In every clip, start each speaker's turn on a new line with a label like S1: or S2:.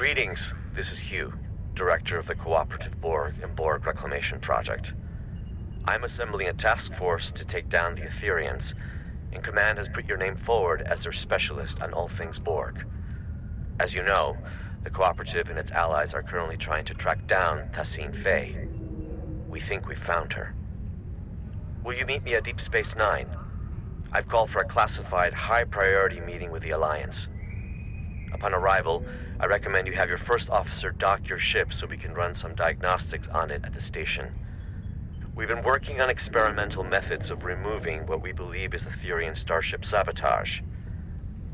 S1: Greetings, this is Hugh, Director of the Cooperative Borg and Borg Reclamation Project. I'm assembling a task force to take down the Etherians, and Command has put your name forward as their specialist on all things Borg. As you know, the Cooperative and its allies are currently trying to track down Tassine Faye. We think we've found her. Will you meet me at Deep Space Nine? I've called for a classified, high-priority meeting with the Alliance. Upon arrival, I recommend you have your first officer dock your ship so we can run some diagnostics on it at the station. We've been working on experimental methods of removing what we believe is Etherian starship sabotage.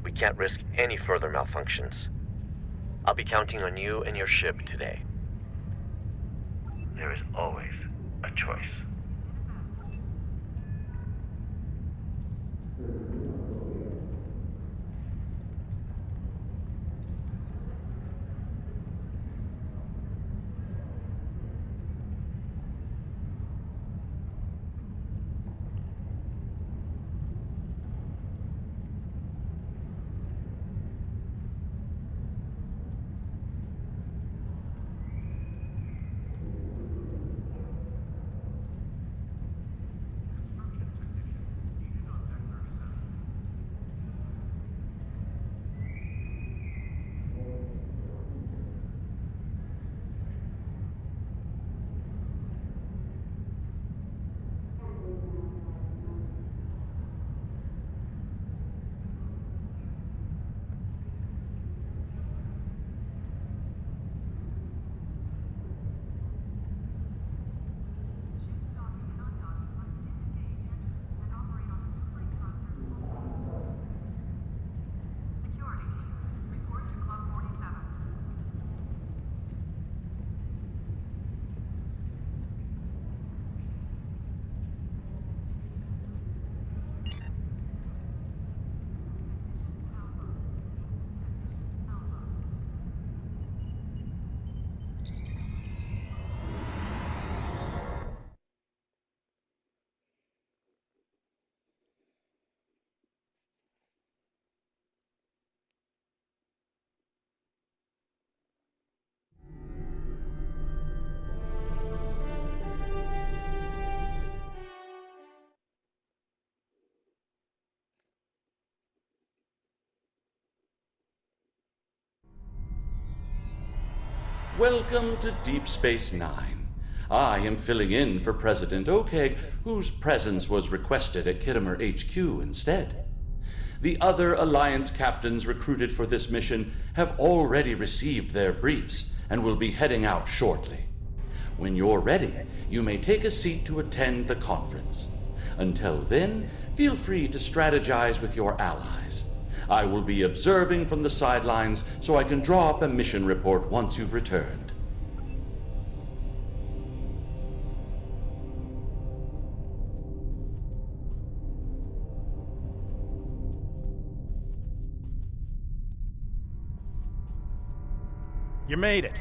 S1: We can't risk any further malfunctions. I'll be counting on you and your ship today. There is always a choice.
S2: Welcome to Deep Space Nine. I am filling in for President Okeg, whose presence was requested at Khitomer HQ instead. The other Alliance captains recruited for this mission have already received their briefs and will be heading out shortly. When you're ready, you may take a seat to attend the conference. Until then, feel free to strategize with your allies. I will be observing from the sidelines so I can draw up a mission report once you've returned.
S3: You made it.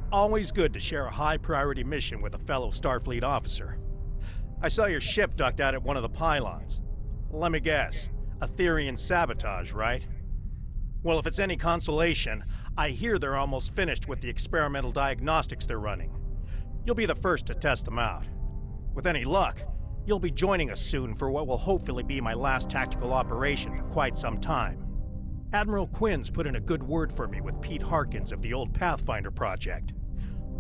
S3: Always good to share a high-priority mission with a fellow Starfleet officer. I saw your ship docked out at one of the pylons. Let me guess. Etherian sabotage, right? Well, if it's any consolation, I hear they're almost finished with the experimental diagnostics they're running. You'll be the first to test them out. With any luck, you'll be joining us soon for what will hopefully be my last tactical operation for quite some time. Admiral Quinn's put in a good word for me with Pete Harkins of the old Pathfinder project.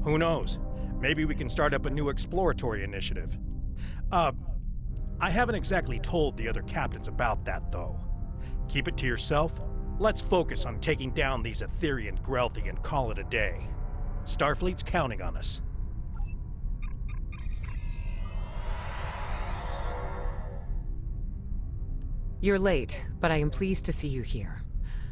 S3: Who knows? Maybe we can start up a new exploratory initiative. I haven't exactly told the other captains about that, though. Keep it to yourself. Let's focus on taking down these Etherian Grelthi and call it a day. Starfleet's counting on us.
S4: You're late, but I am pleased to see you here.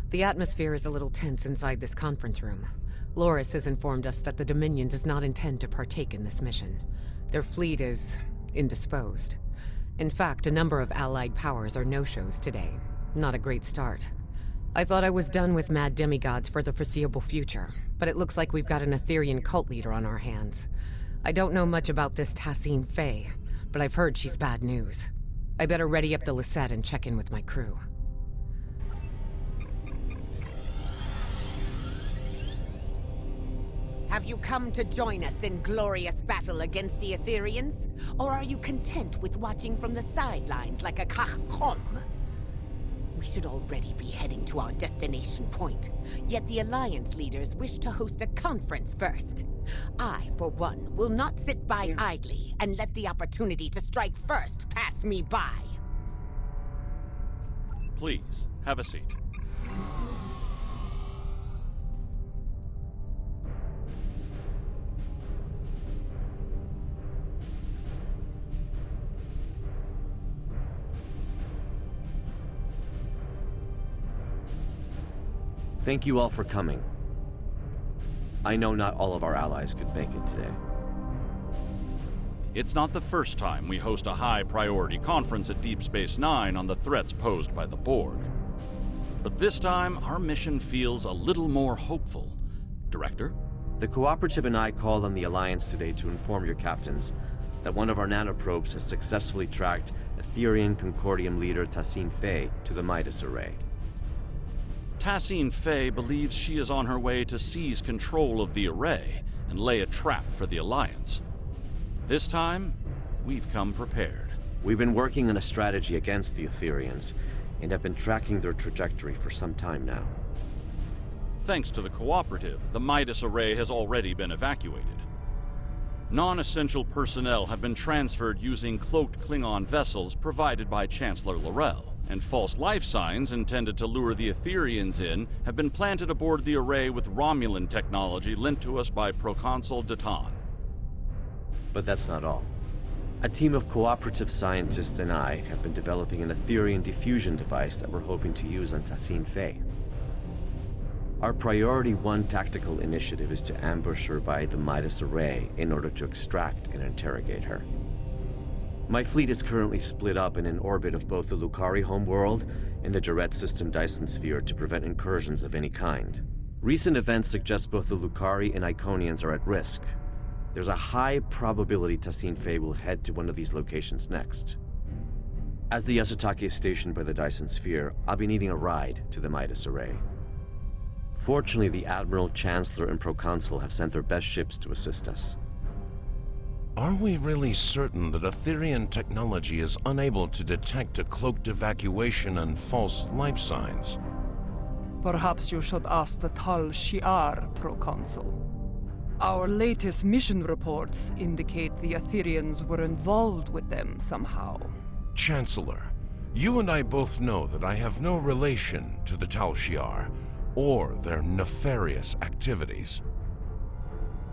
S4: The atmosphere is a little tense inside this conference room. Loris has informed us that the Dominion does not intend to partake in this mission. Their fleet is indisposed. In fact, a number of allied powers are no-shows today. Not a great start. I thought I was done with mad demigods for the foreseeable future, but it looks like we've got an Etherian cult leader on our hands. I don't know much about this Tassine Faye, but I've heard she's bad news. I better ready up the Lisette and check in with my crew. Have you come to join us in glorious battle against the Aetherians? Or are you content with watching from the sidelines like a cachom? We should already be heading to our destination point, yet the Alliance leaders wish to host a conference first. I, for one, will not sit by idly and let the opportunity to strike first pass me by.
S2: Please, have a seat.
S1: Thank you all for coming. I know not all of our allies could make it today.
S2: It's not the first time we host a high-priority conference at Deep Space Nine on the threats posed by the Borg. But this time, our mission feels a little more hopeful. Director?
S1: The Cooperative and I called on the Alliance today to inform your captains that one of our nanoprobes has successfully tracked Aetherian Concordium leader Tassine Fey to the Midas Array.
S2: Tassine Fey believes she is on her way to seize control of the array and lay a trap for the Alliance. This time, we've come prepared.
S1: We've been working on a strategy against the Aetherians and have been tracking their trajectory for some time now.
S2: Thanks to the Cooperative, the Midas Array has already been evacuated. Non-essential personnel have been transferred using cloaked Klingon vessels provided by Chancellor L'Rell, and false life signs intended to lure the Aetherians in have been planted aboard the array with Romulan technology lent to us by Proconsul Datan.
S1: But that's not all. A team of Cooperative scientists and I have been developing an Aetherian diffusion device that we're hoping to use on Tassine Fey. Our Priority 1 tactical initiative is to ambush her by the Midas Array in order to extract and interrogate her. My fleet is currently split up in an orbit of both the Lukari homeworld and the Jarrett system Dyson Sphere to prevent incursions of any kind. Recent events suggest both the Lukari and Iconians are at risk. There's a high probability Tassine Fey will head to one of these locations next. As the Yasutake is stationed by the Dyson Sphere, I'll be needing a ride to the Midas Array. Fortunately, the Admiral, Chancellor, and Proconsul have sent their best ships to assist us.
S5: Are we really certain that Aetherian technology is unable to detect a cloaked evacuation and false life signs?
S6: Perhaps you should ask the Tal Shiar, Proconsul. Our latest mission reports indicate the Aetherians were involved with them somehow.
S5: Chancellor, you and I both know that I have no relation to the Tal Shiar or their nefarious activities.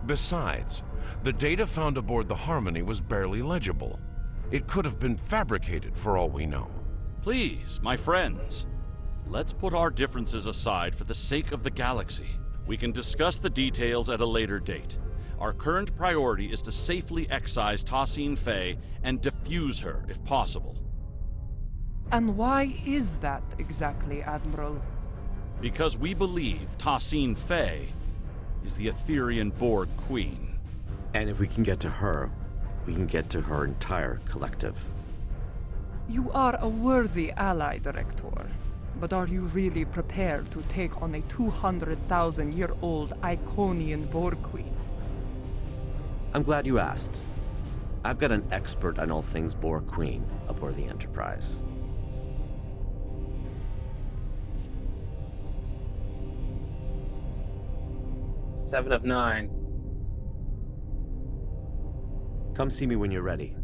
S5: Besides, the data found aboard the Harmony was barely legible. It could have been fabricated for all we know.
S2: Please, my friends, let's put our differences aside for the sake of the galaxy. We can discuss the details at a later date. Our current priority is to safely excise Tassine Fey and defuse her, if possible.
S6: And why is that exactly, Admiral?
S2: Because we believe Tassine Fey is the Aetherian Borg Queen.
S1: And if we can get to her, we can get to her entire collective.
S6: You are a worthy ally, Director. But are you really prepared to take on a 200,000-year-old Iconian Borg Queen?
S1: I'm glad you asked. I've got an expert on all things Borg Queen aboard the Enterprise.
S7: Seven of 9.
S1: Come see me when you're ready.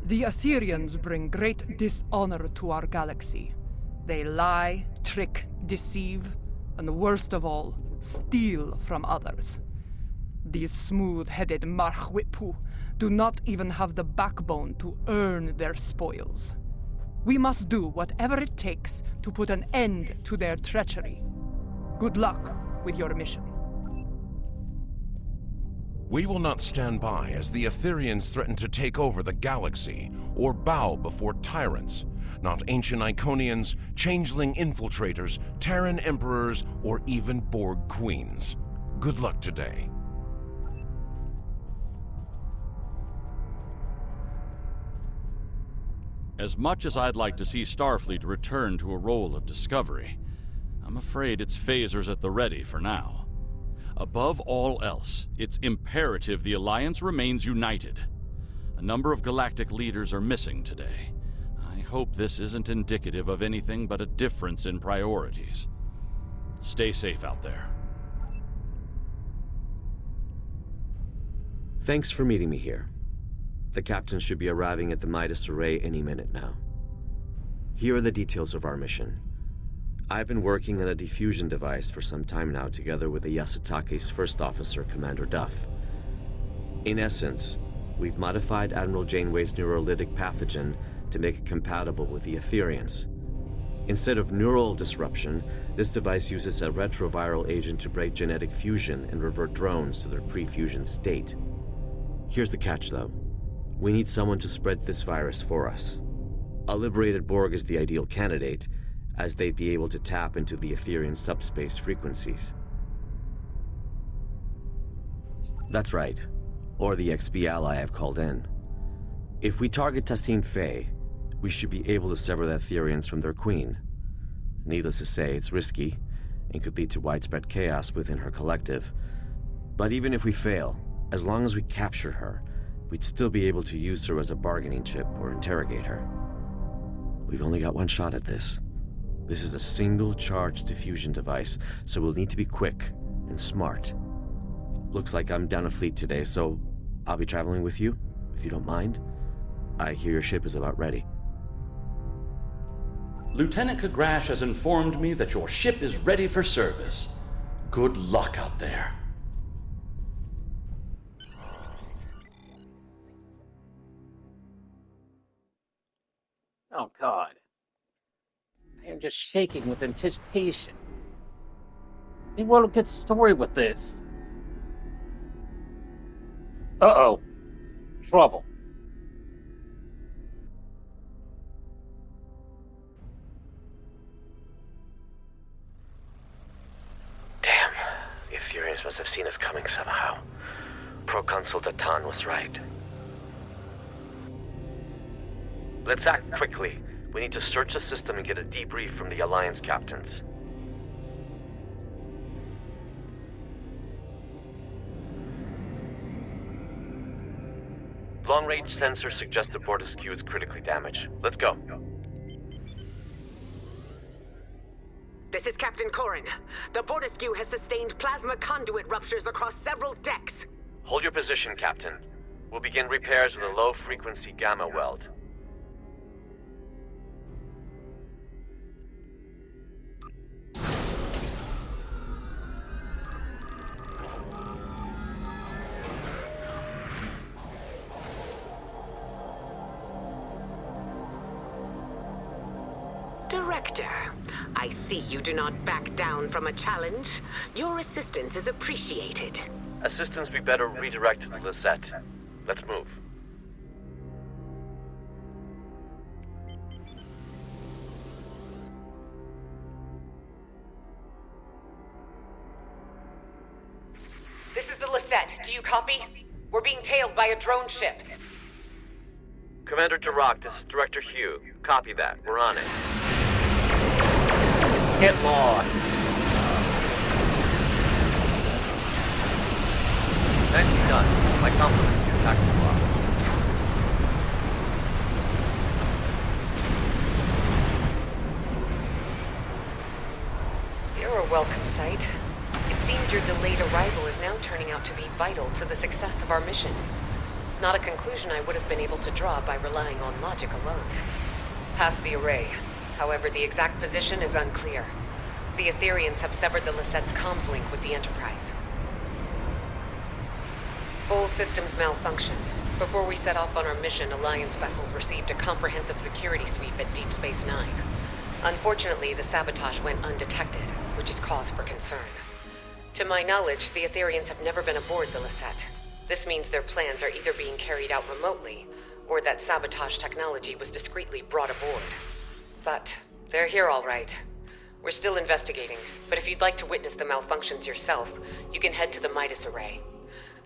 S6: The Aetherians bring great dishonor to our galaxy. They lie, trick, deceive, and worst of all, steal from others. These smooth-headed Marchwipu do not even have the backbone to earn their spoils. We must do whatever it takes to put an end to their treachery. Good luck with your mission.
S5: We will not stand by as the Aetherians threaten to take over the galaxy or bow before tyrants, not ancient Iconians, changeling infiltrators, Terran emperors, or even Borg queens. Good luck today.
S8: As much as I'd like to see Starfleet return to a role of discovery, I'm afraid its phasers at the ready for now. Above all else, it's imperative the Alliance remains united. A number of galactic leaders are missing today. I hope this isn't indicative of anything but a difference in priorities. Stay safe out there.
S1: Thanks for meeting me here. The captain should be arriving at the Midas Array any minute now. Here are the details of our mission. I've been working on a diffusion device for some time now, together with the Yasutake's first officer, Commander Duff. In essence, we've modified Admiral Janeway's neurolytic pathogen to make it compatible with the Etherians. Instead of neural disruption, this device uses a retroviral agent to break genetic fusion and revert drones to their pre-fusion state. Here's the catch, though. We need someone to spread this virus for us. A liberated Borg is the ideal candidate, as they'd be able to tap into the Etherian subspace frequencies. That's right. Or the XB ally I've called in. If we target Tassine Faye, we should be able to sever the Etherians from their queen. Needless to say, it's risky, and could lead to widespread chaos within her collective. But even if we fail, as long as we capture her, we'd still be able to use her as a bargaining chip or interrogate her. We've only got one shot at this. This is a single-charge diffusion device, so we'll need to be quick and smart. Looks like I'm down a fleet today, so I'll be traveling with you, if you don't mind. I hear your ship is about ready.
S2: Lieutenant Kagrash has informed me that your ship is ready for service. Good luck out there.
S7: Oh, God. I am just shaking with anticipation. They wrote a good story with this. Uh-oh. Trouble.
S1: Damn. The Etherians must have seen us coming somehow. Proconsul Datan was right. Let's act quickly. We need to search the system and get a debrief from the Alliance captains. Long-range sensors suggest the Bortesque is critically damaged. Let's go.
S4: This is Captain Corrin. The Bortesque has sustained plasma conduit ruptures across several decks.
S1: Hold your position, Captain. We'll begin repairs with a low-frequency gamma weld.
S4: Director, I see you do not back down from a challenge. Your assistance is appreciated.
S1: Assistance be better redirect to the Lisette. Let's move.
S4: This is the Lisette. Do you copy? We're being tailed by a drone ship.
S1: Commander Dirac, this is Director Hugh. Copy that. We're on it.
S7: Get lost.
S1: Nicely done. My compliments to your tactical officer.
S4: You're a welcome sight. It seems your delayed arrival is now turning out to be vital to the success of our mission. Not a conclusion I would have been able to draw by relying on logic alone. Past the array. However, the exact position is unclear. The Etherians have severed the Lisette's comms link with the Enterprise. Full systems malfunction. Before we set off on our mission, Alliance vessels received a comprehensive security sweep at Deep Space Nine. Unfortunately, the sabotage went undetected, which is cause for concern. To my knowledge, the Etherians have never been aboard the Lisette. This means their plans are either being carried out remotely, or that sabotage technology was discreetly brought aboard. But they're here all right. We're still investigating, but if you'd like to witness the malfunctions yourself, you can head to the Midas Array.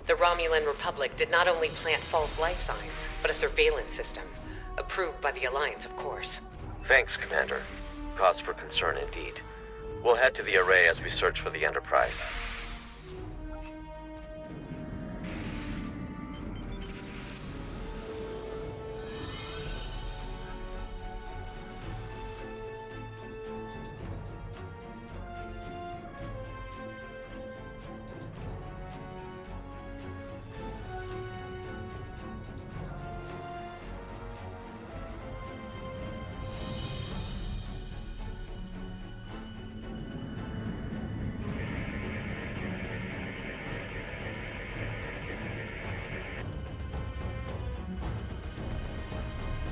S4: The Romulan Republic did not only plant false life signs, but a surveillance system. Approved by the Alliance, of course.
S1: Thanks, Commander. Cause for concern indeed. We'll head to the array as we search for the Enterprise.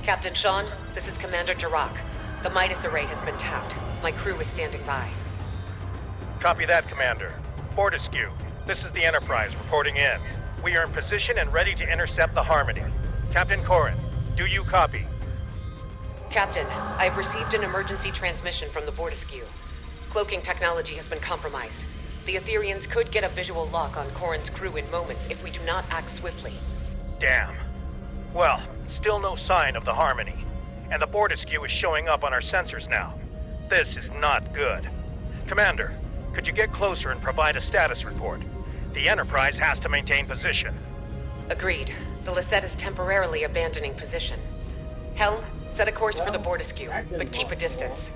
S4: Captain Sean, this is Commander Jirok. The Midas array has been tapped. My crew is standing by.
S3: Copy that, Commander. Fortescue, this is the Enterprise reporting in. We are in position and ready to intercept the Harmony. Captain Corrin, do you copy?
S4: Captain, I have received an emergency transmission from the Fortescue. Cloaking technology has been compromised. The Etherians could get a visual lock on Corrin's crew in moments if we do not act swiftly.
S3: Damn. Well, still no sign of the Harmony. And the Fortescue is showing up on our sensors now. This is not good. Commander, could you get closer and provide a status report? The Enterprise has to maintain position.
S4: Agreed. The Lisette is temporarily abandoning position. Helm, set a course for the Fortescue, but keep a distance.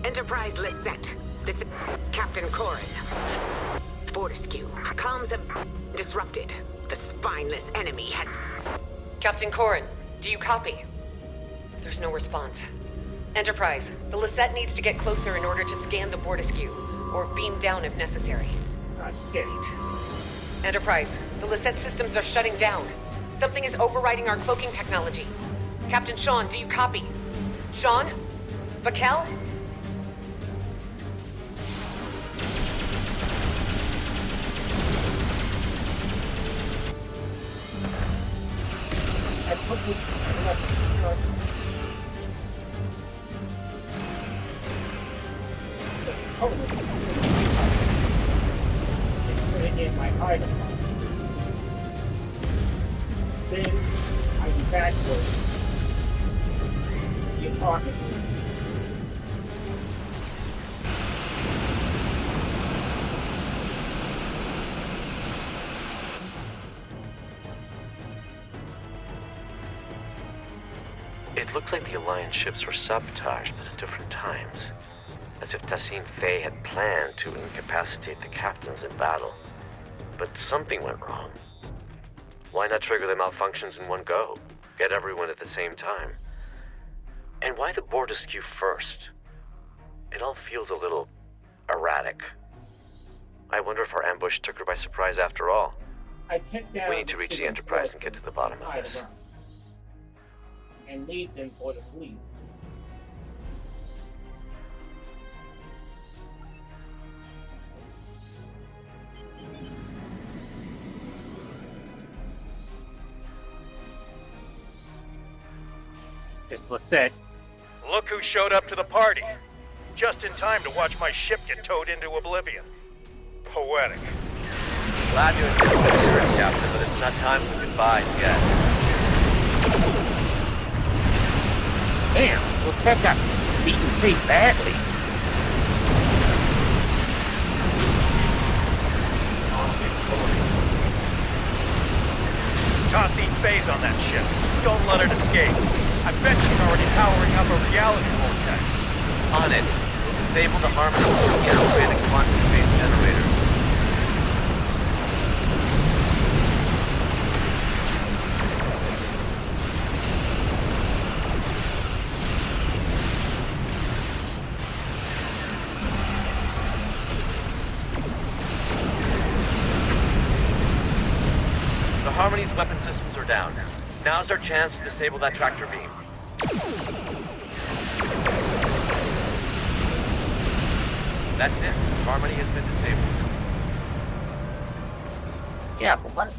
S9: Enterprise Lisette. This is Captain Corrin. Fortescue. Comms have disrupted. The spineless enemy has...
S4: Captain Corrin, do you copy? There's no response. Enterprise, the Lisette needs to get closer in order to scan the Fortescue, or beam down if necessary.
S7: Ah, shit.
S4: Enterprise, the Lisette systems are shutting down. Something is overriding our cloaking technology. Captain Sean, do you copy? Sean? Vakel?
S7: I put this... Oh, put it in my item. Then I do backwards. You talking?
S1: It looks like the Alliance ships were sabotaged, but at different times. As if Tassine Faye had planned to incapacitate the captains in battle. But something went wrong. Why not trigger the malfunctions in one go? Get everyone at the same time? And why the Fortescue first? It all feels a little erratic. I wonder if our ambush took her by surprise after all.
S7: I took down...
S1: We need to reach the Enterprise and get to the bottom of this.
S7: And leave them for the police. Just Lisette.
S3: Look who showed up to the party. Just in time to watch my ship get towed into oblivion. Poetic.
S1: Glad you enjoyed the spirit, Captain, but it's not time for goodbyes yet.
S7: Damn, Lisette got beaten pretty badly.
S3: Tassine Faye's on that ship. Don't let it escape. I bet she's already powering up a reality vortex.
S1: On it. Disable the Harmony and get away the quantum phase generator. The Harmony's weapon systems are down. Now's our chance to disable that tractor beam. That's it. Harmony has been disabled.
S7: Yeah, but what?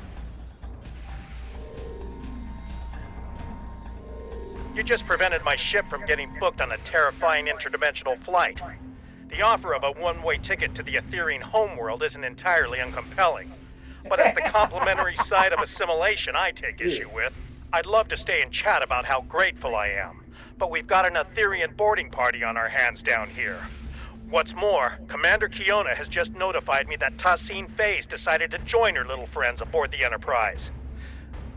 S3: You just prevented my ship from getting booked on a terrifying interdimensional flight. The offer of a one-way ticket to the Etherian homeworld isn't entirely uncompelling. But it's the complementary side of assimilation I take issue with. I'd love to stay and chat about how grateful I am, but we've got an Aetherian boarding party on our hands down here. What's more, Commander Kiona has just notified me that Tassine Phase decided to join her little friends aboard the Enterprise.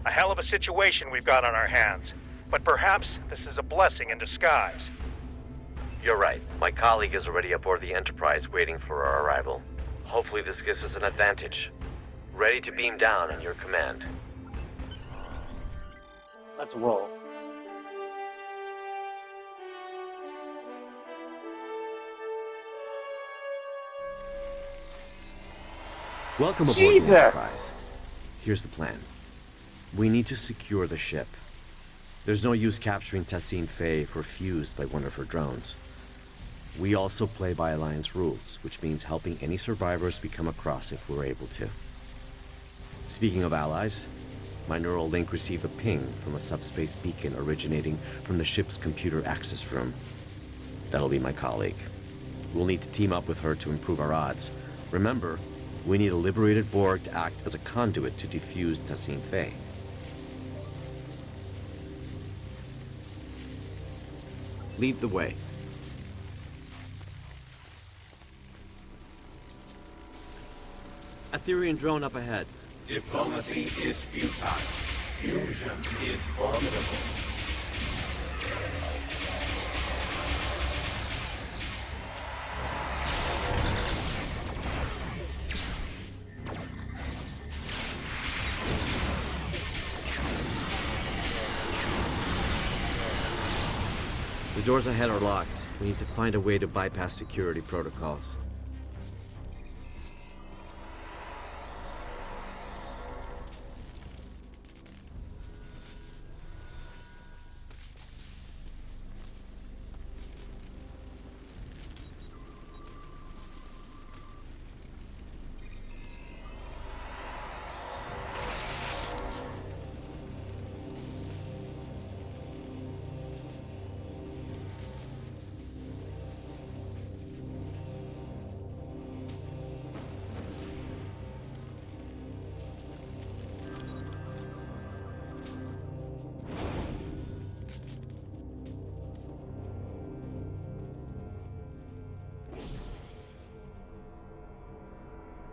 S3: A hell of a situation we've got on our hands, but perhaps this is a blessing in disguise.
S1: You're right. My colleague is already aboard the Enterprise waiting for our arrival. Hopefully this gives us an advantage. Ready to beam down on your command.
S7: Let's roll.
S1: Welcome aboard
S7: Jesus!
S1: the Enterprise. Here's the plan. We need to secure the ship. There's no use capturing Tassine Faye if we're fused by one of her drones. We also play by Alliance rules, which means helping any survivors we come across if we're able to. Speaking of allies, my neural link received a ping from a subspace beacon originating from the ship's computer access room. That'll be my colleague. We'll need to team up with her to improve our odds. Remember, we need a liberated Borg to act as a conduit to defuse Tassine Faye. Lead the way. Aetherian drone up ahead.
S10: Diplomacy is futile. Fusion is formidable.
S1: The doors ahead are locked. We need to find a way to bypass security protocols.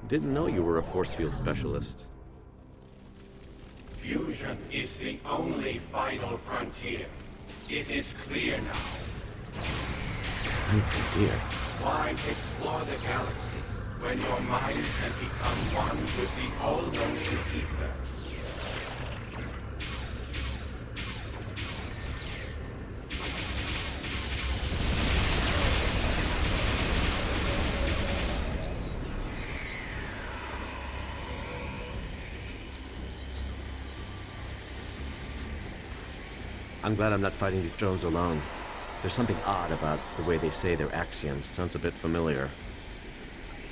S1: Didn't know you were a force field specialist.
S10: Fusion is the only final frontier. It is clear now.
S1: Oh dear.
S10: Why explore the galaxy when your mind can become one with the all-knowing ether?
S1: I'm glad I'm not fighting these drones alone. There's something odd about the way they say their axioms. Sounds a bit familiar.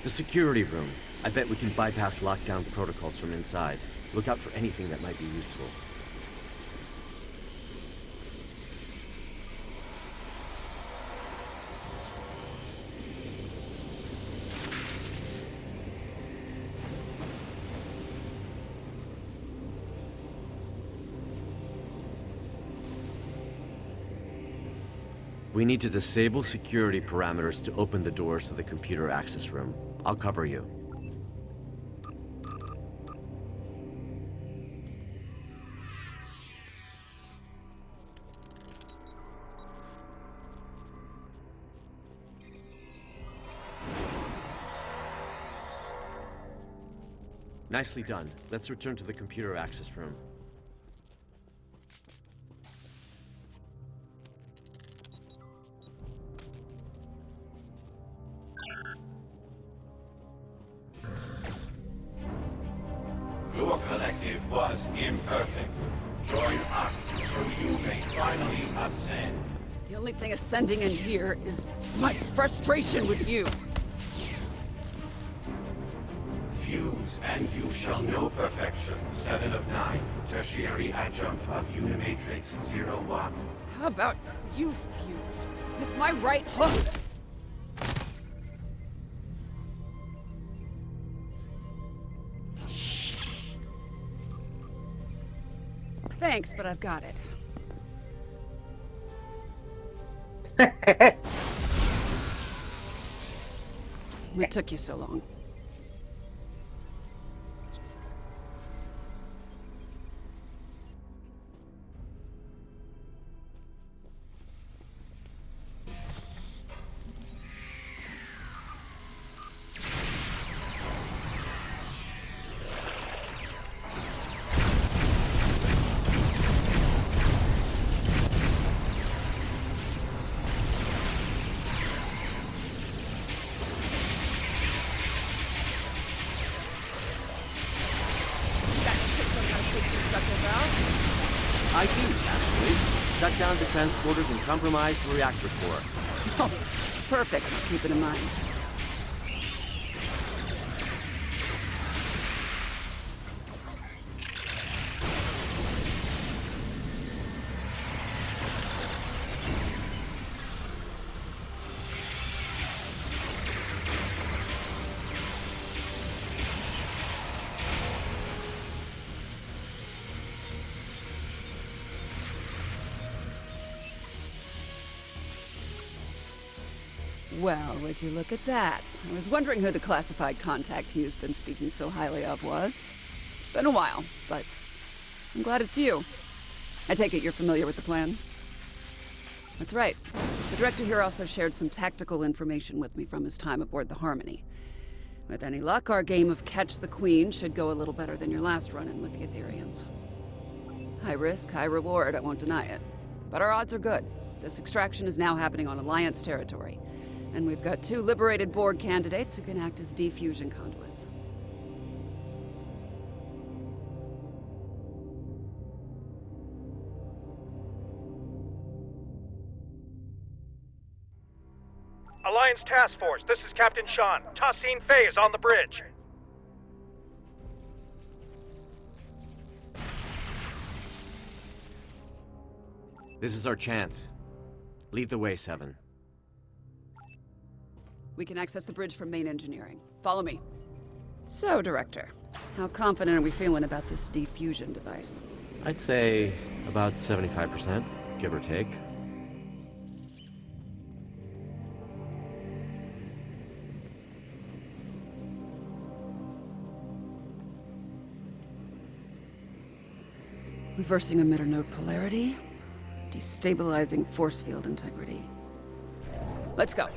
S1: The security room. I bet we can bypass lockdown protocols from inside. Look out for anything that might be useful. We need to disable security parameters to open the doors to the computer access room. I'll cover you. Nicely done. Let's return to the computer access room.
S10: Your collective was imperfect. Join us so you may finally ascend.
S6: The only thing ascending in here is my frustration with you.
S10: Fuse, and you shall know perfection. 7 of 9, tertiary adjunct of Unimatrix 01.
S6: How about you fuse with my right hook?
S11: Thanks, but I've got it. What took you so long?
S12: I do, actually. Shut down the transporters and compromise the reactor core.
S11: Oh, perfect. I'll keep it in mind. Well, would you look at that? I was wondering who the classified contact you've been speaking so highly of was. It's been a while, but I'm glad it's you. I take it you're familiar with the plan? That's right. The director here also shared some tactical information with me from his time aboard the Harmony. With any luck, our game of Catch the Queen should go a little better than your last run-in with the Etherians. High risk, high reward, I won't deny it. But our odds are good. This extraction is now happening on Alliance territory. And we've got 2 liberated Borg candidates who can act as defusion conduits.
S3: Alliance Task Force, this is Captain Sean. Tassine Faye is on the bridge.
S12: This is our chance. Lead the way, Seven.
S11: We can access the bridge from main engineering. Follow me. So, Director, how confident are we feeling about this defusion device?
S12: I'd say about 75%, give or take.
S11: Reversing emitter node polarity, destabilizing force field integrity. Let's go.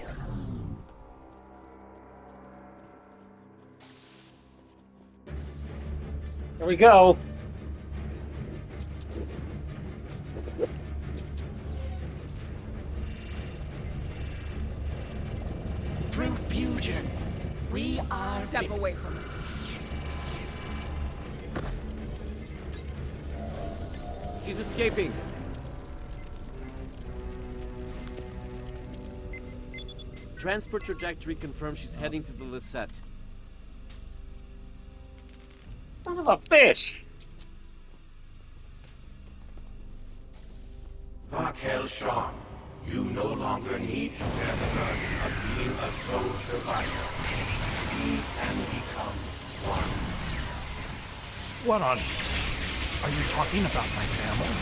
S7: Here we go.
S13: Through fusion, we are...
S11: Step away from it.
S12: She's escaping. Transport trajectory confirms she's heading to the Lisette.
S7: Son of a bitch!
S10: Vakel Shawn, you no longer need to bear the burden of being a sole survivor. We can become one.
S3: What on... Are you talking about my family?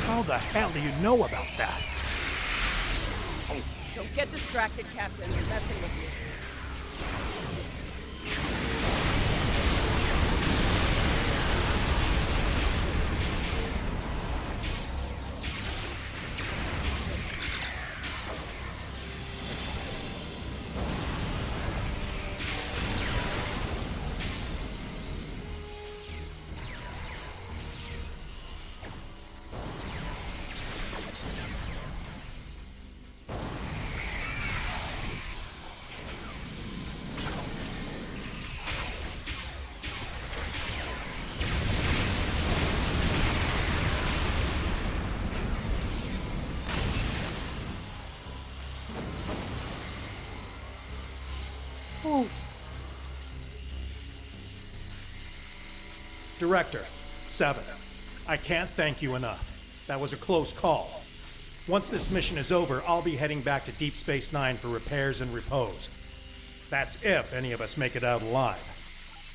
S3: How the hell do you know about that?
S11: Don't get distracted, Captain. We're messing with you.
S3: Director, Seven, I can't thank you enough. That was a close call. Once this mission is over, I'll be heading back to Deep Space Nine for repairs and repose. That's if any of us make it out alive.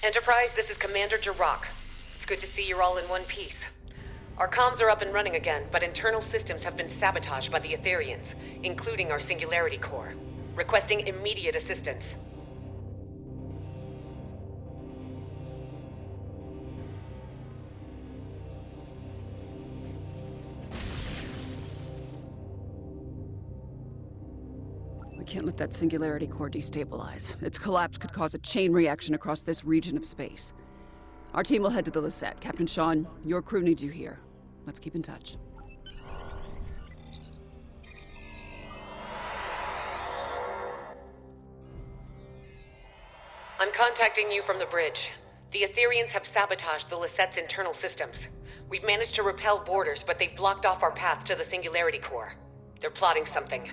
S4: Enterprise, this is Commander Jirok. It's good to see you're all in one piece. Our comms are up and running again, but internal systems have been sabotaged by the Etherians, including our Singularity Core. Requesting immediate assistance.
S11: We can't let that Singularity Core destabilize. Its collapse could cause a chain reaction across this region of space. Our team will head to the Lisette. Captain Sean, your crew needs you here. Let's keep in touch.
S4: I'm contacting you from the bridge. The Etherians have sabotaged the Lisette's internal systems. We've managed to repel boarders, but they've blocked off our path to the Singularity Core. They're plotting something.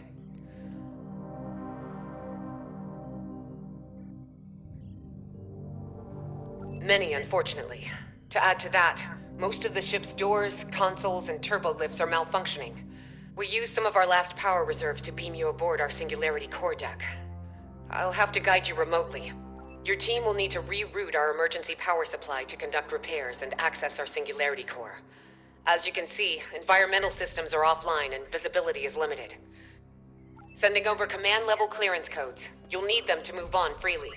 S4: Many, unfortunately. To add to that, most of the ship's doors, consoles, and turbo lifts are malfunctioning. We used some of our last power reserves to beam you aboard our Singularity Core deck. I'll have to guide you remotely. Your team will need to reroute our emergency power supply to conduct repairs and access our Singularity Core. As you can see, environmental systems are offline and visibility is limited. Sending over command-level clearance codes. You'll need them to move on freely.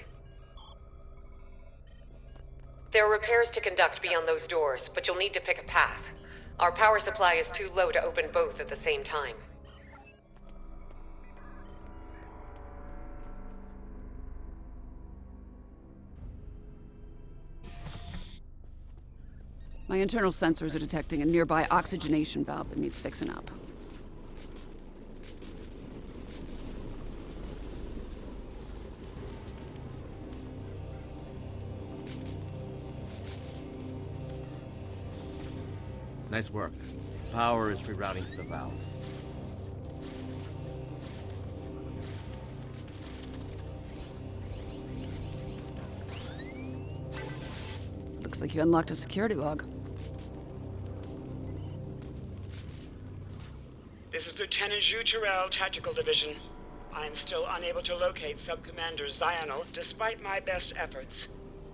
S4: There are repairs to conduct beyond those doors, but you'll need to pick a path. Our power supply is too low to open both at the same time.
S11: My internal sensors are detecting a nearby oxygenation valve that needs fixing up.
S12: Nice work. Power is rerouting to the valve.
S11: Looks like you unlocked a security log.
S14: This is Lieutenant Zhu Terrell, Tactical Division. I am still unable to locate Sub-Commander Zionel, despite my best efforts.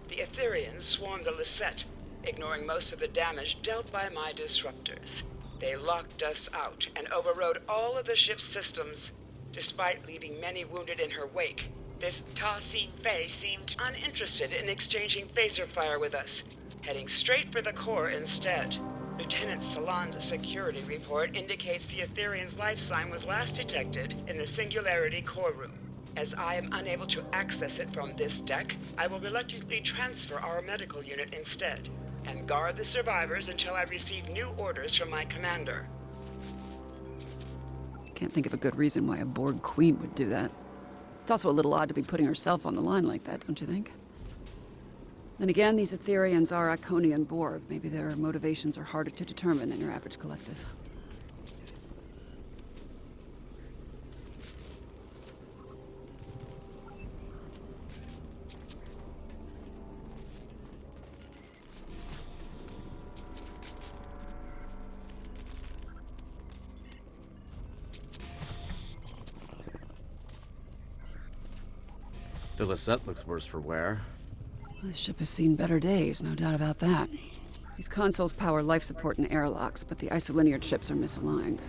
S14: The Etherians swarmed the Lisette, ignoring most of the damage dealt by my disruptors. They locked us out and overrode all of the ship's systems, despite leaving many wounded in her wake. This Ta-Si Fei seemed uninterested in exchanging phaser fire with us, heading straight for the core instead. Lieutenant Salon's security report indicates the Etherian's life sign was last detected in the Singularity Core room. As I am unable to access it from this deck, I will reluctantly transfer our medical unit instead, and guard the survivors until I receive new orders from my commander.
S11: Can't think of a good reason why a Borg queen would do that. It's also a little odd to be putting herself on the line like that, don't you think? Then again, these Etherians are Iconian Borg. Maybe their motivations are harder to determine than your average collective.
S12: The Lisette looks worse for wear.
S11: The ship has seen better days, no doubt about that. These consoles power life support and airlocks, but the isolinear chips are misaligned.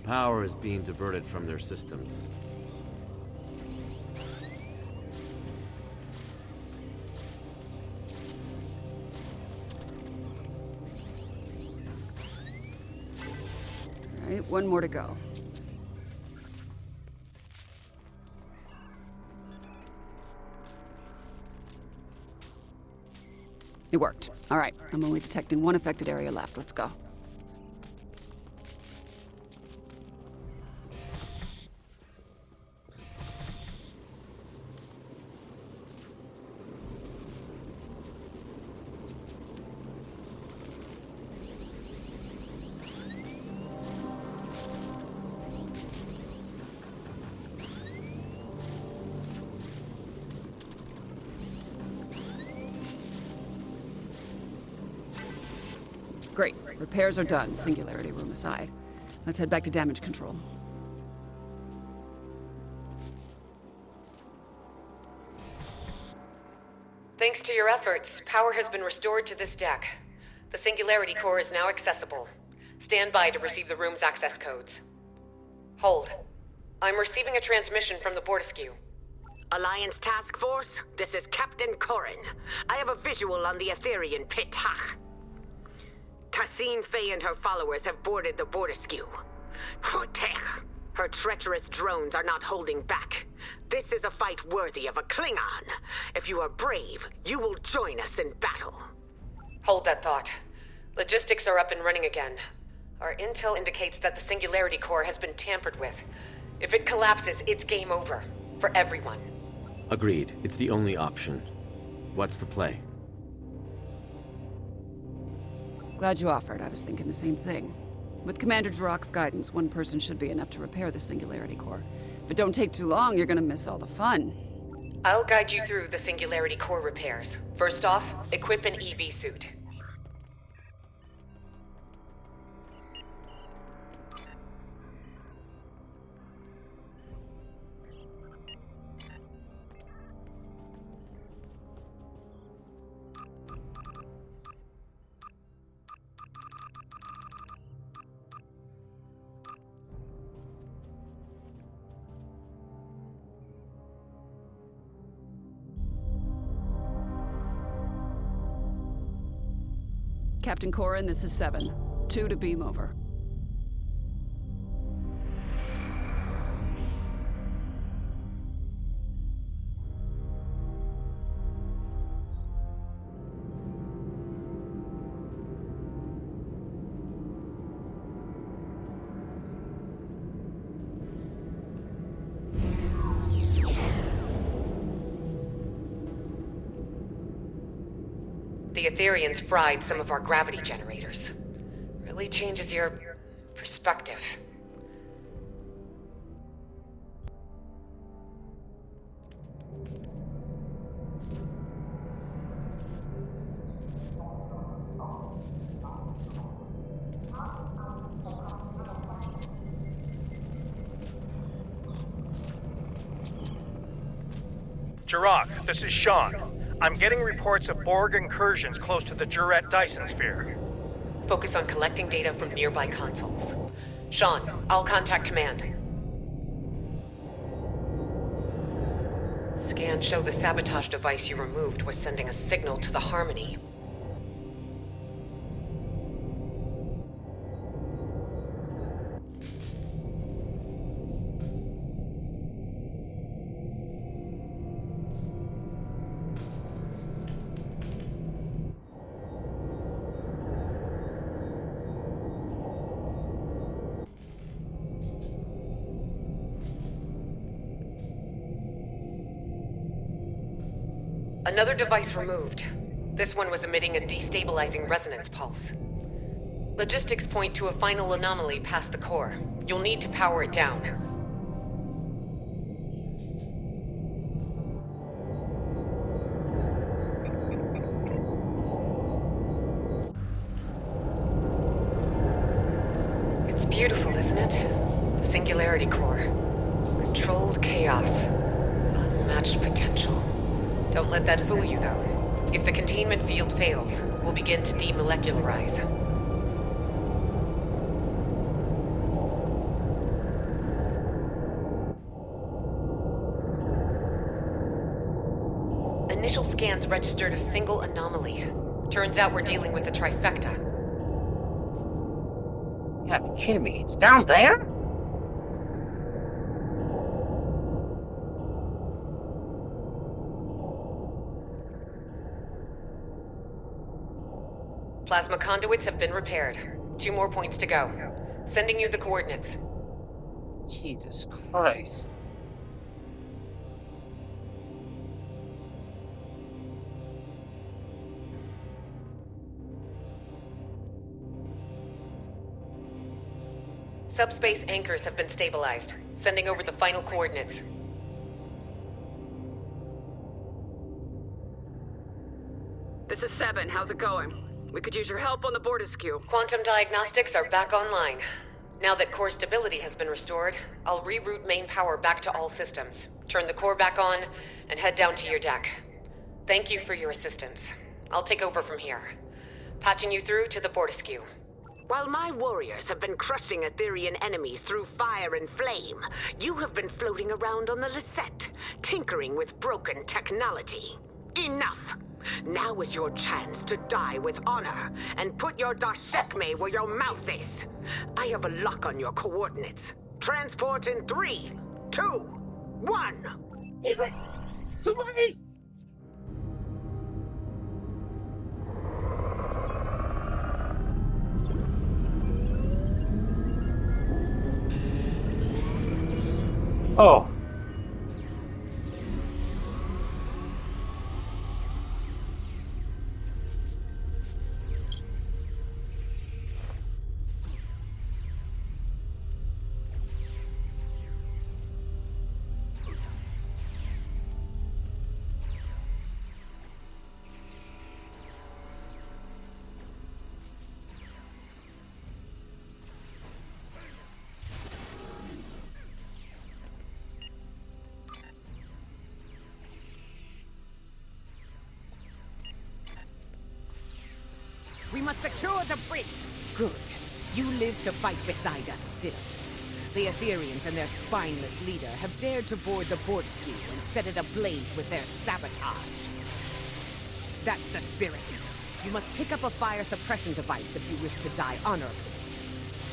S12: Power is being diverted from their systems.
S11: All right, one more to go. It worked. All right, I'm only detecting one affected area left. Let's go. Great. Repairs are done, Singularity room aside. Let's head back to damage control.
S4: to your efforts, power has been restored to this deck. The Singularity Core is now accessible. Stand by to receive the room's access codes. Hold. I'm receiving a transmission from the Bortiscu.
S9: Alliance Task Force, this is Captain Corrin. I have a visual on the Aetherian pit. Tassine Faye and her followers have boarded the Bortiscu. Her treacherous drones are not holding back. This is a fight worthy of a Klingon. If you are brave, you will join us in battle.
S4: Hold that thought. Logistics are up and running again. Our intel indicates that the Singularity Core has been tampered with. If it collapses, it's game over. For everyone.
S12: Agreed. It's the only option. What's the play?
S11: Glad you offered. I was thinking the same thing. With Commander Jirok's guidance, one person should be enough to repair the Singularity Core. If it don't take too long, you're gonna miss all the fun.
S4: I'll guide you through the Singularity Core repairs. First off, equip an EV suit.
S11: Captain Corrin, this is 7. 2 to beam over.
S4: The Aetherians fried some of our gravity generators. Really changes your perspective.
S3: Jirok, this is Sean. I'm getting reports of Borg incursions close to the Juret Dyson sphere.
S4: Focus on collecting data from nearby consoles. Sean, I'll contact command. Scans show the sabotage device you removed was sending a signal to the Harmony. Another device removed. This one was emitting a destabilizing resonance pulse. Logistics point to a final anomaly past the core. You'll need to power it down. It's beautiful, isn't it? The Singularity Core. Controlled chaos. Unmatched potential. Don't let that fool you, though. If the containment field fails, we'll begin to demolecularize. Initial scans registered a single anomaly. Turns out we're dealing with a trifecta.
S7: You gotta be kidding me. It's down there?
S4: Plasma conduits have been repaired. 2 more points to go. Sending you the coordinates.
S7: Jesus Christ.
S4: Subspace anchors have been stabilized. Sending over the final coordinates.
S11: This is 7. How's it going? We could use your help on the Bortiscu.
S4: Quantum diagnostics are back online. Now that core stability has been restored, I'll reroute main power back to all systems, turn the core back on, and head down to your deck. Thank you for your assistance. I'll take over from here. Patching you through to the Bortiskew.
S9: While my warriors have been crushing Aetherian enemies through fire and flame, you have been floating around on the Lisette, tinkering with broken technology. Enough! Now is your chance to die with honor, and put your Darshekme where your mouth is. I have a lock on your coordinates. Transport in 3, 2, 1.
S7: Somebody! Oh.
S9: We must secure the bridge.
S4: Good. You live to fight beside us still. The Aetherians and their spineless leader have dared to board the Bortiskew and set it ablaze with their sabotage. That's the spirit. You must pick up a fire suppression device if you wish to die honorably.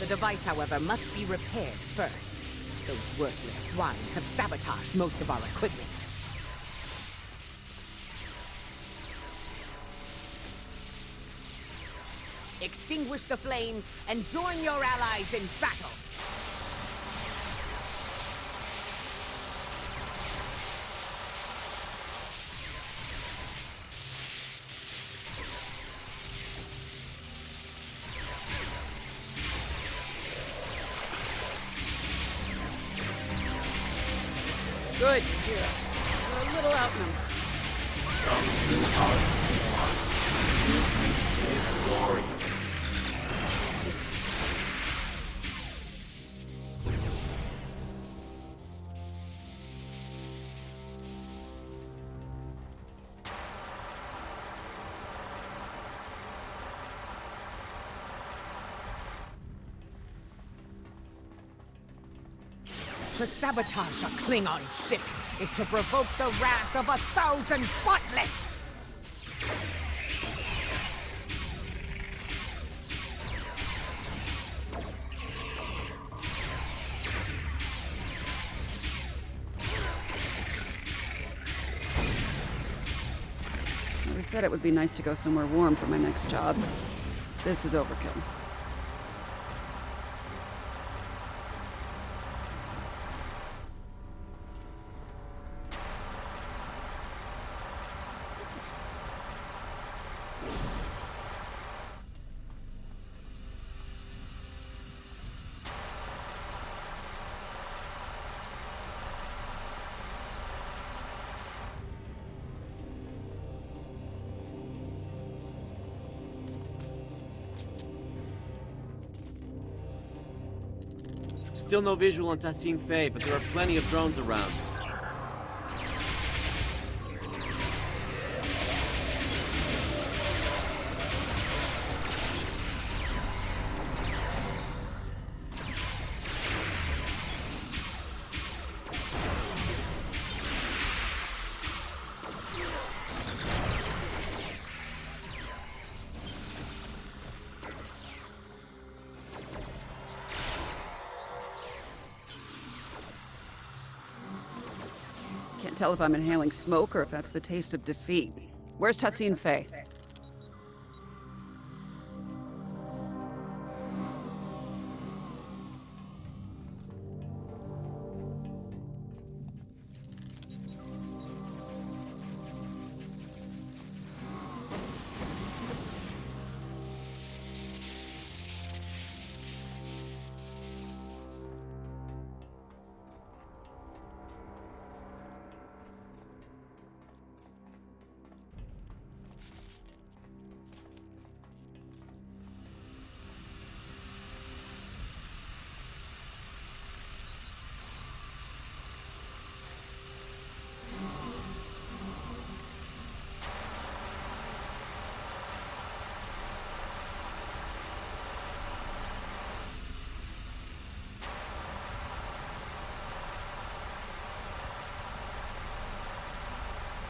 S4: The device, however, must be repaired first. Those worthless swines have sabotaged most of our equipment. Extinguish the flames and join your allies in battle!
S11: Good, Kira. We're a little outnumbered.
S4: To sabotage a Klingon ship is to provoke the wrath of 1,000 butlets!
S11: I always said it would be nice to go somewhere warm for my next job. This is overkill.
S12: Still no visual on Tassine Faye, but there are plenty of drones around.
S11: Can't tell if I'm inhaling smoke or if that's the taste of defeat. Where's Tassine Faye?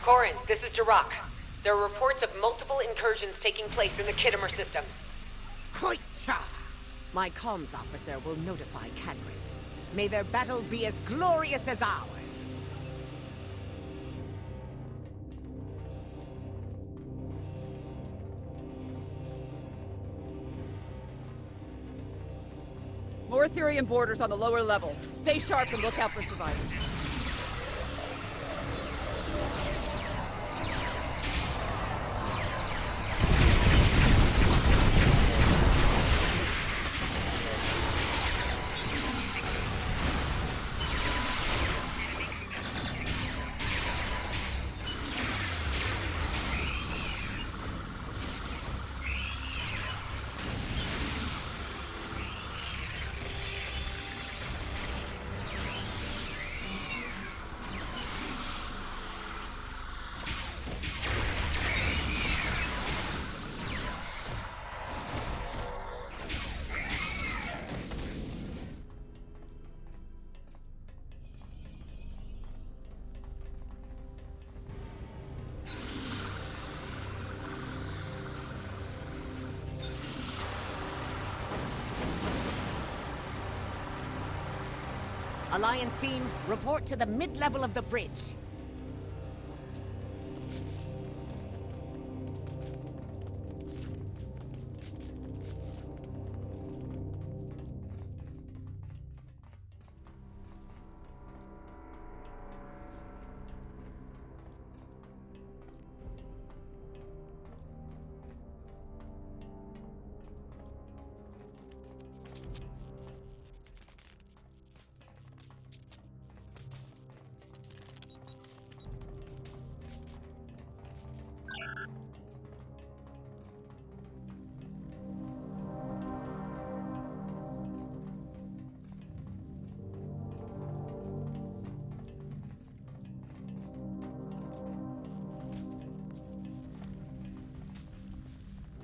S4: Corin, this is Jirok. There are reports of multiple incursions taking place in the Kittimer system.
S9: Koicha!
S4: My comms officer will notify Kagrin. May their battle be as glorious as ours.
S11: More Ethereum borders on the lower level. Stay sharp and look out for survivors.
S9: Alliance team, report to the mid-level of the bridge.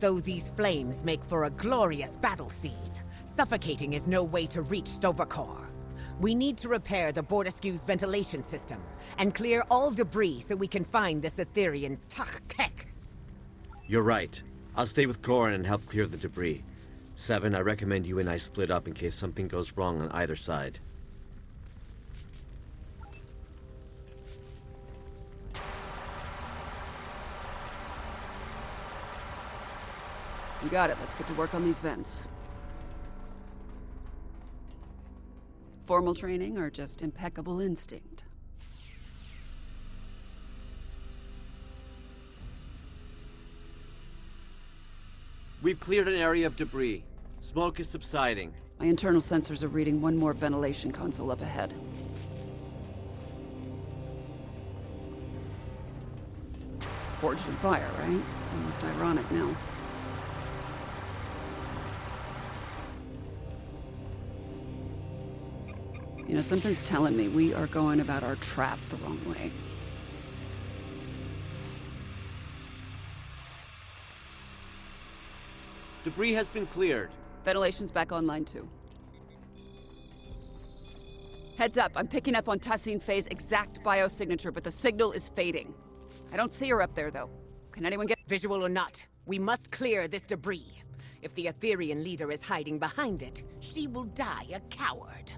S9: Though these flames make for a glorious battle scene, suffocating is no way to reach Sto-vo-kor. We need to repair the Bordersku's ventilation system, and clear all debris so we can find this Etherean Tach-Kek.
S1: You're right. I'll stay with Corin and help clear the debris. Seven, I recommend you and I split up in case something goes wrong on either side.
S11: You got it. Let's get to work on these vents. Formal training or just impeccable instinct?
S1: We've cleared an area of debris. Smoke is subsiding.
S11: My internal sensors are reading one more ventilation console up ahead. Forged in fire, right? It's almost ironic now. You know, something's telling me we are going about our trap the wrong way.
S1: Debris has been cleared.
S11: Ventilation's back online too. Heads up, I'm picking up on Tassine Faye's exact biosignature, but the signal is fading. I don't see her up there, though. Can anyone get—
S9: Visual or not, we must clear this debris. If the Etherean leader is hiding behind it, she will die a coward.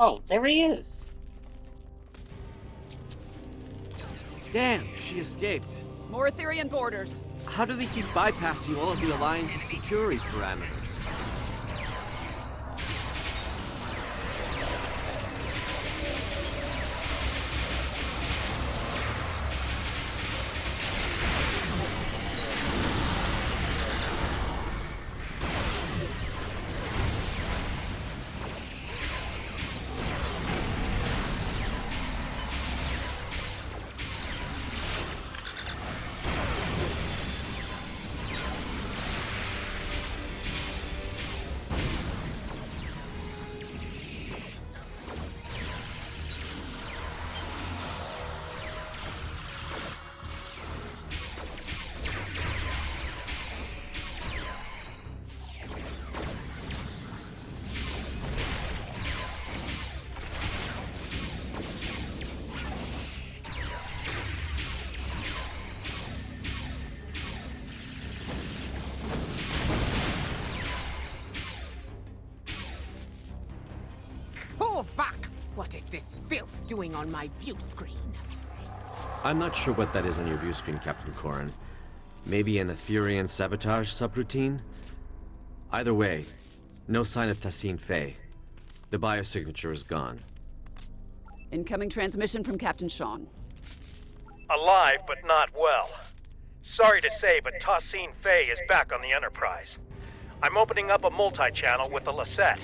S7: Oh, there he is.
S12: Damn, she escaped.
S11: More Etherean borders.
S12: How do they keep bypassing all of the Alliance's security parameters?
S9: Oh, fuck! What is this filth doing on my view screen?
S1: I'm not sure what that is on your view screen, Captain Corrin. Maybe an Etherean sabotage subroutine? Either way, no sign of Tassine Fey. The biosignature is gone.
S11: Incoming transmission from Captain Sean.
S3: Alive, but not well. Sorry to say, but Tassine Fey is back on the Enterprise. I'm opening up a multi-channel with the Lisette.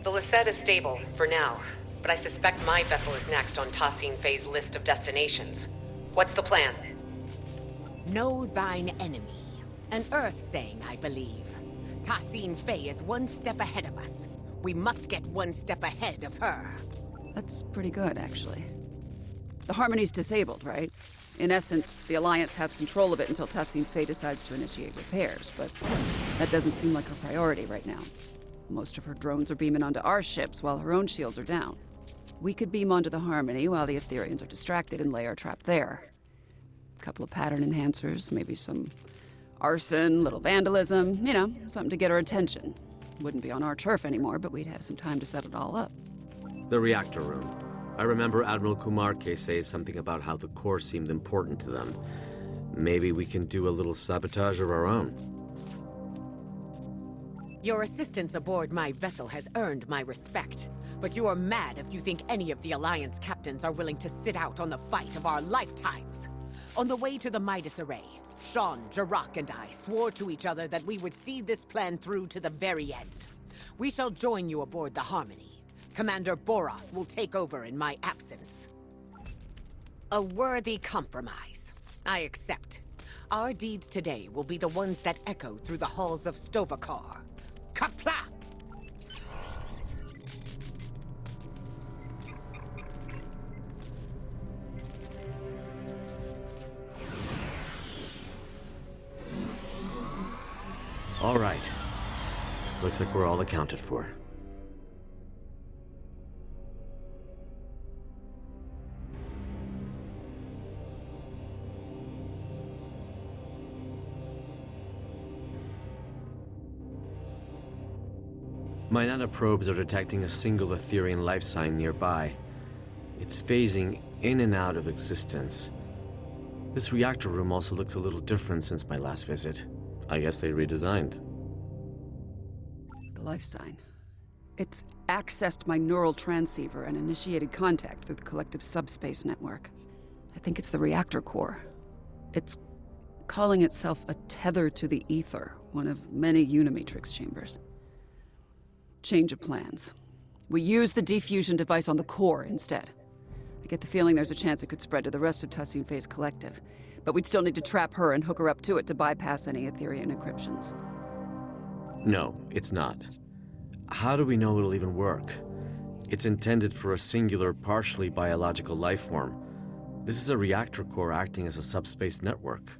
S4: The Lisette is stable, for now. But I suspect my vessel is next on Tassine Fey's list of destinations. What's the plan?
S9: Know thine enemy. An Earth saying, I believe. Tassine Fey is one step ahead of us. We must get one step ahead of her.
S11: That's pretty good, actually. The Harmony's disabled, right? In essence, the Alliance has control of it until Tassine Fey decides to initiate repairs, but that doesn't seem like her priority right now. Most of her drones are beaming onto our ships while her own shields are down. We could beam onto the Harmony while the Ethereans are distracted and lay our trap there. A couple of pattern enhancers, maybe some arson, little vandalism, you know, something to get her attention. Wouldn't be on our turf anymore, but we'd have some time to set it all up.
S1: The reactor room. I remember Admiral Kumarke say something about how the core seemed important to them. Maybe we can do a little sabotage of our own.
S9: Your assistance aboard my vessel has earned my respect. But you are mad if you think any of the Alliance captains are willing to sit out on the fight of our lifetimes. On the way to the Midas Array, Sean, Jirok, and I swore to each other that we would see this plan through to the very end. We shall join you aboard the Harmony. Commander Boroth will take over in my absence. A worthy compromise. I accept. Our deeds today will be the ones that echo through the halls of Stovakar. Kapla!
S1: All right. Looks like we're all accounted for. My nanoprobes are detecting a single Etherean life sign nearby. It's phasing in and out of existence. This reactor room also looks a little different since my last visit. I guess they redesigned.
S11: The life sign. It's accessed my neural transceiver and initiated contact through the collective subspace network. I think it's the reactor core. It's calling itself a tether to the ether, one of many Unimatrix chambers. Change of plans. We use the defusion device on the core instead. I get the feeling there's a chance it could spread to the rest of Tassine Fey's collective, but we'd still need to trap her and hook her up to it to bypass any Etherean encryptions.
S1: No, it's not. How do we know it'll even work? It's intended for a singular, partially biological life form. This is a reactor core acting as a subspace network.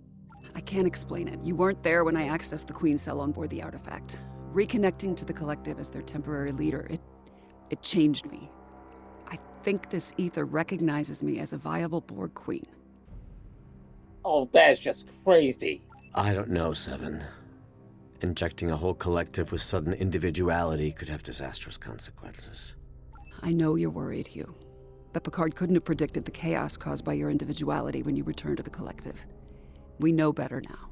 S11: I can't explain it. You weren't there when I accessed the Queen cell on board the artifact. Reconnecting to the collective as their temporary leader, it changed me. I think this ether recognizes me as a viable Borg Queen.
S7: Oh, that's just crazy.
S1: I don't know, Seven. Injecting a whole collective with sudden individuality could have disastrous consequences.
S11: I know you're worried, Hugh. But Picard couldn't have predicted the chaos caused by your individuality when you returned to the Collective. We know better now.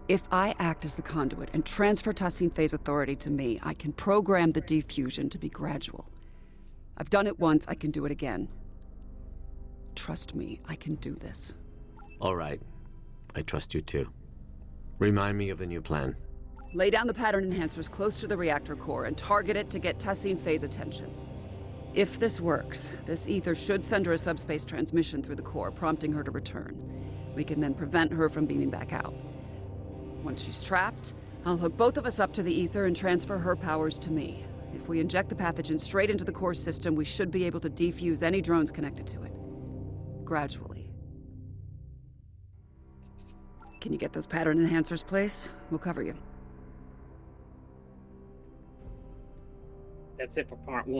S11: If I act as the conduit and transfer Tassine Faye's authority to me, I can program the defusion to be gradual. I've done it once, I can do it again. Trust me, I can do this.
S1: All right. I trust you too. Remind me of the new plan.
S11: Lay down the pattern enhancers close to the reactor core and target it to get Tassine Faye's attention. If this works, this ether should send her a subspace transmission through the core, prompting her to return. We can then prevent her from beaming back out. Once she's trapped, I'll hook both of us up to the ether and transfer her powers to me. If we inject the pathogen straight into the core system, we should be able to defuse any drones connected to it. Gradually. Can you get those pattern enhancers placed? We'll cover you.
S7: That's it for part 1.